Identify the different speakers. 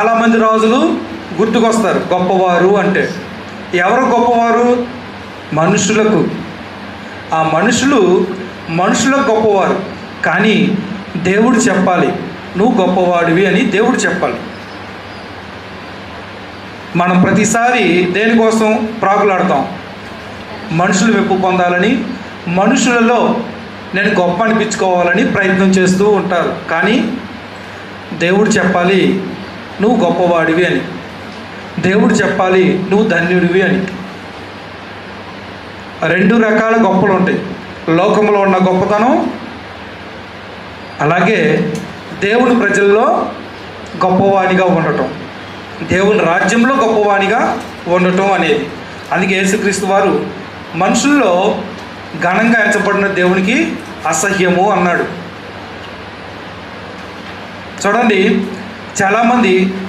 Speaker 1: చాలామంది రాజులు గుర్తుకొస్తారు గొప్పవారు అంటే. ఎవరు గొప్పవారు? మనుషులకు. ఆ మనుషులకు గొప్పవారు. కానీ దేవుడు చెప్పాలి నువ్వు గొప్పవాడివి అని దేవుడు చెప్పాలి. మనం ప్రతిసారి దేనికోసం ప్రాకులాడతాం? మనుషులు మెప్పు పొందాలని, మనుషులలో నేను గొప్ప అనిపించుకోవాలని ప్రయత్నం చేస్తూ ఉంటారు. కానీ దేవుడు చెప్పాలి నువ్వు గొప్పవాడివి అని. దేవుడు చెప్పాలి నువ్వు ధన్యుడివి అని. రెండు రకాల గొప్పలు ఉంటాయి. లోకంలో ఉన్న గొప్పతనం, అలాగే దేవుని ప్రజల్లో గొప్పవాడిగా ఉండటం, దేవుని రాజ్యంలో గొప్పవాడిగా ఉండటం అనేది. అందుకే యేసుక్రీస్తు వారు మనుషుల్లో ఘనంగా ఎంచబడిన దేవునికి అసహ్యము అన్నాడు. చూడండి, చాలామంది